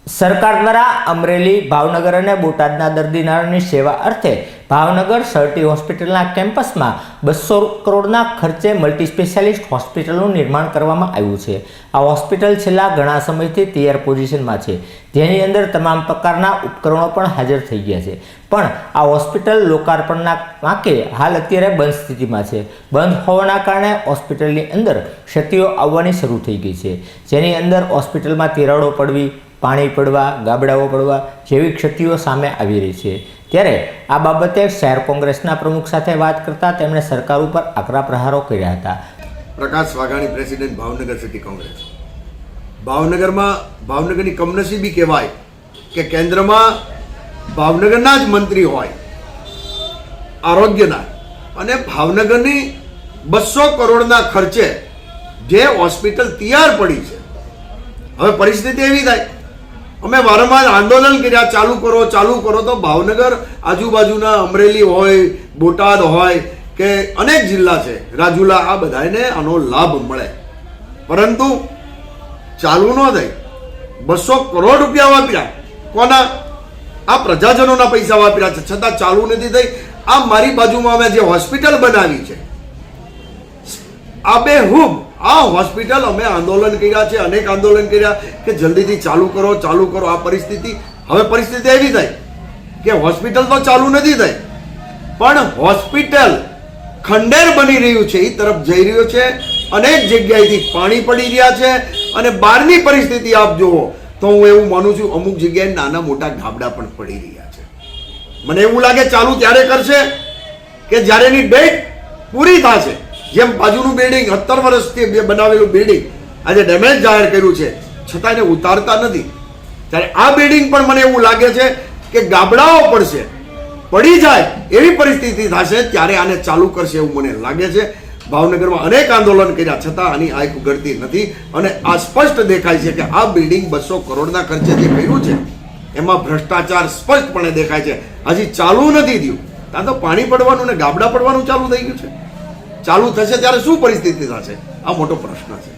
સરકાર દ્વારા અમરેલી, ભાવનગર અને બોટાદના દર્દીઓની સેવા અર્થે ભાવનગર સરટી હોસ્પિટલના કેમ્પસમાં 200 કરોડના ખર્ચે મલ્ટી સ્પેશિયાલિસ્ટ હોસ્પિટલનું નિર્માણ કરવામાં આવ્યું છે। આ હોસ્પિટલ છેલ્લા ઘણા સમયથી તૈયાર પોઝિશનમાં છે, જેની અંદર તમામ પ્રકારના ઉપકરણો પણ હાજર થઈ ગયા છે, પણ આ હોસ્પિટલ લોકાર્પણના વાંકે હાલ અત્યારે બંધ સ્થિતિમાં છે। બંધ હોવાના કારણે હોસ્પિટલની અંદર ક્ષતિઓ આવવાની શરૂ થઈ ગઈ છે, જેની અંદર હોસ્પિટલમાં તિરાડો પડવી, પાણી પડવા, ગાબડાઓ પડવા જેવી ક્ષતિઓ સામે આવી રહી છે। ત્યારે આ બાબતે શહેર કોંગ્રેસના પ્રમુખ સાથે વાત કરતા તેમણે સરકાર ઉપર આકરા પ્રહારો કર્યા હતા। પ્રકાશ વાઘાણી, પ્રેસિડેન્ટ, ભાવનગર સિટી કોંગ્રેસ। ભાવનગરમાં ભાવનગરની કમનસીબી કહેવાય કે કેન્દ્રમાં ભાવનગરના જ મંત્રી હોય આરોગ્યના, અને ભાવનગરની 200 કરોડના ખર્ચે જે હોસ્પિટલ તૈયાર પડી છે, હવે પરિસ્થિતિ એવી થાય, અમે વારંવાર આંદોલન કર્યા, ચાલુ કરો તો ભાવનગર આજુબાજુના અમરેલી હોય, બોટાદ હોય કે અનેક જિલ્લા છે, રાજુલા, આ બધાને આનો લાભ મળે, પરંતુ ચાલુ ન થાય। 200 કરોડ રૂપિયા વાપર્યા, કોના? આ પ્રજાજનોના પૈસા વાપર્યા છે, છતાં ચાલુ નથી થઈ। આ મારી બાજુમાં અમે જે હોસ્પિટલ બનાવી છે, આ બેહૂબ આ હોસ્પિટલ અમે આંદોલન કર્યા છે, અનેક આંદોલન કર્યા કે જલ્દીથી ચાલુ કરો। આ પરિસ્થિતિ, હવે પરિસ્થિતિ એવી થાય કે હોસ્પિટલ તો ચાલુ નથી થઈ, પણ હોસ્પિટલ ખંડેર બની રહ્યું છે, એ તરફ જઈ રહ્યો છે। અનેક જગ્યાએથી પાણી પડી રહ્યા છે, અને બહારની પરિસ્થિતિ આપ જુઓ તો હું એવું માનું છું અમુક જગ્યાએ નાના મોટા ગાબડા પણ પડી રહ્યા છે। મને એવું લાગે ચાલુ ત્યારે કરશે કે જ્યારે એની ડેટ પૂરી થશે। જેમ બાજુનું બિલ્ડિંગ 70 વર્ષથી બનાવેલું બિલ્ડિંગ આજે ડેમેજ જાહેર કર્યું છે, છતાં એને ઉતારતા નથી, ત્યારે આ બિલ્ડિંગ પણ મને એવું લાગે છે કે ગાબડાઓ પડશે, પડી જાય એવી પરિસ્થિતિ થશે ત્યારે આને ચાલુ કરશે એવું મને લાગે છે। ભાવનગરમાં અનેક આંદોલન કર્યા છતાં આની આંખ ઉઘડતી નથી, અને આ સ્પષ્ટ દેખાય છે કે આ બિલ્ડિંગ 200 કરોડના ખર્ચે જે કર્યું છે એમાં ભ્રષ્ટાચાર સ્પષ્ટપણે દેખાય છે। હજી ચાલુ નથી થયું, ત્યાં તો પાણી પડવાનું ને ગાબડા પડવાનું ચાલુ થઈ ગયું છે। ચાલુ થશે ત્યારે શું પરિસ્થિતિ થશે, આ મોટો પ્રશ્ન છે।